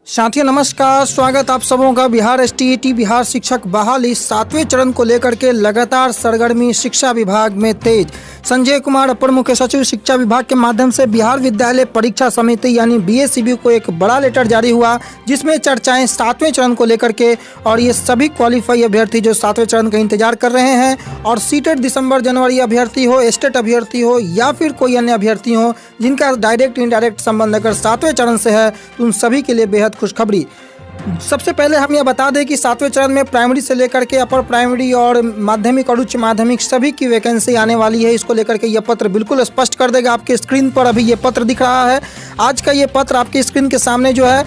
साथियों नमस्कार, स्वागत आप सबों का। बिहार एसटीईटी बिहार शिक्षक बहाली 7वें चरण को लेकर के लगातार सरगर्मी शिक्षा विभाग में तेज। संजय कुमार अपर मुख्य सचिव शिक्षा विभाग के माध्यम से बिहार विद्यालय परीक्षा समिति यानी बीएसईबी को एक बड़ा लेटर जारी हुआ, जिसमें चर्चाएं 7वें चरण को लेकर के और ये सभी क्वालिफाई अभ्यर्थी जो 7वें चरण का इंतजार कर रहे हैं और सीटेट दिसंबर जनवरी अभ्यर्थी हो, स्टेट अभ्यर्थी हो या फिर कोई अन्य अभ्यर्थी हो जिनका डायरेक्ट इनडायरेक्ट संबंध अगर 7वें चरण से है तो उन सभी के लिए बेहद खुशखबरी। सबसे पहले हम यह बता दें कि 7वें चरण में प्राइमरी से लेकर के अपर प्राइमरी और माध्यमिक और उच्च माध्यमिक सभी की वैकेंसी आने वाली है। इसको लेकर के यह पत्र बिल्कुल स्पष्ट कर देगा। आपके स्क्रीन पर अभी ये पत्र दिख रहा है। आज का ये पत्र आपके स्क्रीन के सामने जो है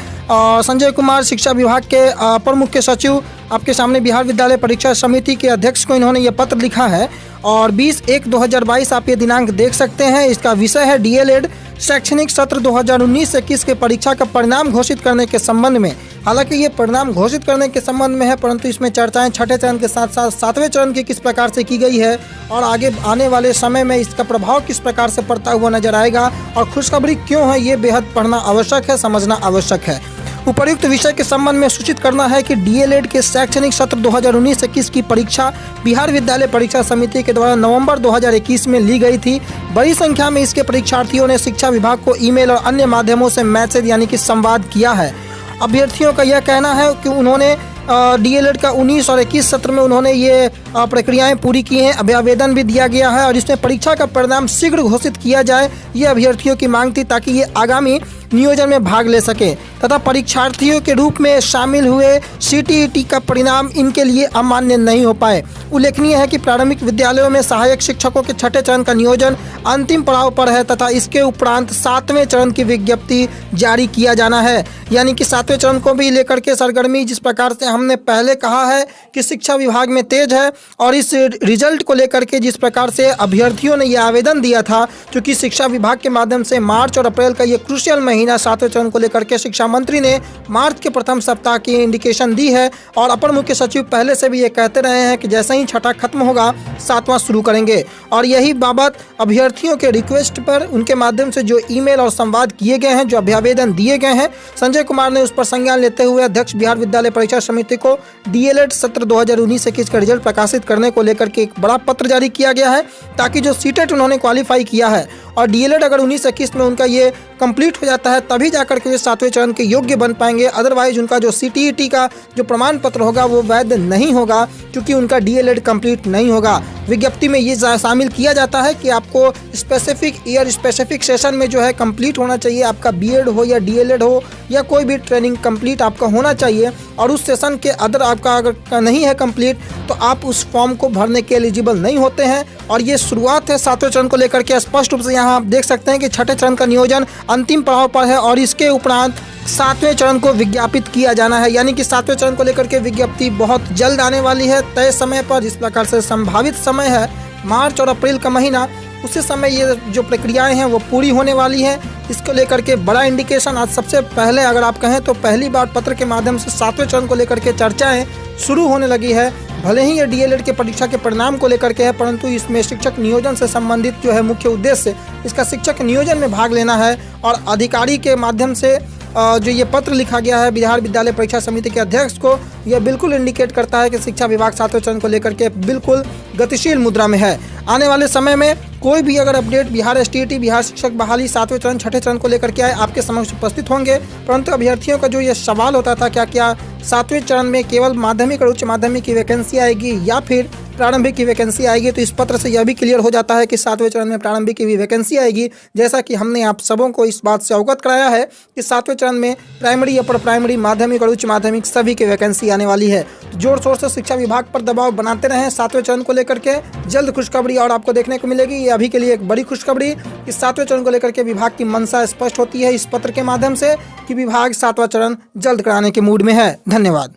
संजय कुमार शिक्षा विभाग के अपर मुख्य सचिव आपके सामने बिहार विद्यालय परीक्षा समिति के अध्यक्ष को इन्होंने ये पत्र लिखा है और 20/1/2022 आप ये दिनांक देख सकते हैं। इसका विषय है डीएलएड शैक्षणिक सत्र 2019-21 के परीक्षा का परिणाम घोषित करने के संबंध में। हालांकि ये परिणाम घोषित करने के संबंध में है, परंतु इसमें चर्चाएं छठे चरण के साथ साथ 7वें चरण की किस प्रकार से की गई है और आगे आने वाले समय में इसका प्रभाव किस प्रकार से पड़ता हुआ नजर आएगा और खुशखबरी क्यों है, ये बेहद पढ़ना आवश्यक है, समझना आवश्यक है। उपर्युक्त विषय के संबंध में सूचित करना है कि डीएलएड के शैक्षणिक सत्र 2019-21 की परीक्षा बिहार विद्यालय परीक्षा समिति के द्वारा नवंबर 2021 में ली गई थी। बड़ी संख्या में इसके परीक्षार्थियों ने शिक्षा विभाग को ईमेल और अन्य माध्यमों से मैसेज यानी कि संवाद किया है। अभ्यर्थियों का यह कहना है कि उन्होंने डीएलएड का 19 और 21 सत्र में उन्होंने ये प्रक्रियाएं पूरी की हैं। अभी आवेदन भी दिया गया है और इसमें परीक्षा का परिणाम शीघ्र घोषित किया जाए, ये अभ्यर्थियों की मांग थी ताकि ये आगामी नियोजन में भाग ले सके तथा परीक्षार्थियों के रूप में शामिल हुए सीटीईटी का परिणाम इनके लिए अमान्य नहीं हो पाए। उल्लेखनीय है कि प्रारंभिक विद्यालयों में सहायक शिक्षकों के छठे चरण का नियोजन अंतिम पड़ाव पर है तथा इसके उपरांत 7वें चरण की विज्ञप्ति जारी किया जाना है। यानी कि 7वें चरण को भी लेकर के सरगर्मी जिस प्रकार से हमने पहले कहा है कि शिक्षा विभाग में तेज है और इस रिजल्ट को लेकर के जिस प्रकार से अभ्यर्थियों ने यह आवेदन दिया था, क्योंकि शिक्षा विभाग के माध्यम से मार्च और अप्रैल का ये क्रूशियल महीना 7वें चरण को लेकर के शिक्षा मंत्री ने मार्च के प्रथम सप्ताह की इंडिकेशन दी है और अपर मुख्य सचिव पहले से भी ये कहते रहे हैं कि जैसे ही छठा खत्म होगा 7वां शुरू करेंगे। और यही बाबत अभ्यर्थियों के रिक्वेस्ट पर उनके माध्यम से जो ईमेल और संवाद किए गए हैं, जो अभ्यावेदन दिए गए हैं, संजय कुमार ने उस पर संज्ञान लेते हुए अध्यक्ष बिहार विद्यालय परीक्षा समिति को डीएलएड सत्र 2019-21 का रिजल्ट प्रकाशित करने को लेकर के एक बड़ा पत्र जारी किया गया है ताकि जो सीटेट उन्होंने क्वालिफाई किया है और डीएलएड अगर 19-21 में उनका ये कंप्लीट हो जाता है तभी जाकर के वे 7वें चरण के योग्य बन पाएंगे। अदरवाइज उनका जो सीटीईटी का जो प्रमाण पत्र होगा वो वैध नहीं होगा, क्योंकि उनका डीएलएड कंप्लीट नहीं होगा। विज्ञप्ति में ये शामिल किया जाता है कि आपको स्पेसिफिक ईयर स्पेसिफिक सेशन में जो है कंप्लीट होना चाहिए, आपका बीएड हो या डीएलएड हो या कोई भी ट्रेनिंग कंप्लीट आपका होना चाहिए और उस सेशन के अदर आपका अगर नहीं है कंप्लीट तो आप उस फॉर्म को भरने के एलिजिबल नहीं होते हैं। और ये शुरुआत है 7वें चरण को लेकर के। स्पष्ट रूप से यहाँ आप देख सकते हैं कि छठे चरण का नियोजन अंतिम पड़ाव पर है और इसके उपरांत 7वें चरण को विज्ञापित किया जाना है। यानी कि 7वें चरण को लेकर के विज्ञप्ति बहुत जल्द आने वाली है, तय समय पर। जिस प्रकार से संभावित समय है मार्च और अप्रैल का महीना, उसी समय ये जो प्रक्रियाएं हैं वो पूरी होने वाली हैं। इसको लेकर के बड़ा इंडिकेशन आज सबसे पहले अगर आप कहें तो पहली बार पत्र के माध्यम से 7वें चरण को लेकर के चर्चाएं शुरू होने लगी है। भले ही ये डीएलएड के परीक्षा के परिणाम को लेकर के है, परंतु इसमें शिक्षक नियोजन से संबंधित जो है मुख्य उद्देश्य इसका शिक्षक नियोजन में भाग लेना है। और अधिकारी के माध्यम से जो ये पत्र लिखा गया है बिहार विद्यालय परीक्षा समिति के अध्यक्ष को, यह बिल्कुल इंडिकेट करता है कि शिक्षा विभाग 7वें चरण को लेकर के बिल्कुल गतिशील मुद्रा में है। आने वाले समय में कोई भी अगर अपडेट बिहार एसटीईटी बिहार शिक्षक बहाली 7वें चरण छठे चरण को लेकर के आए आपके समक्ष उपस्थित होंगे। परंतु अभ्यर्थियों का जो ये सवाल होता था क्या 7वें चरण में केवल माध्यमिक और उच्च माध्यमिक की वैकेंसी आएगी या फिर प्रारंभिक की वैकेंसी आएगी, तो इस पत्र से यह भी क्लियर हो जाता है कि 7वें चरण में प्रारंभिक की भी वैकेंसी आएगी। जैसा कि हमने आप सबों को इस बात से अवगत कराया है कि 7वें चरण में प्राइमरी अपर प्राइमरी माध्यमिक और उच्च माध्यमिक सभी की वैकेंसी आने वाली है। जोर शोर से शिक्षा विभाग पर दबाव बनाते रहें 7वें चरण को लेकर के। जल्द खुशखबरी और आपको देखने को मिलेगी। ये अभी के लिए एक बड़ी खुशखबरी कि 7वें चरण को लेकर के विभाग की मंशा स्पष्ट होती है इस पत्र के माध्यम से कि विभाग 7वां चरण जल्द कराने के मूड में है। धन्यवाद।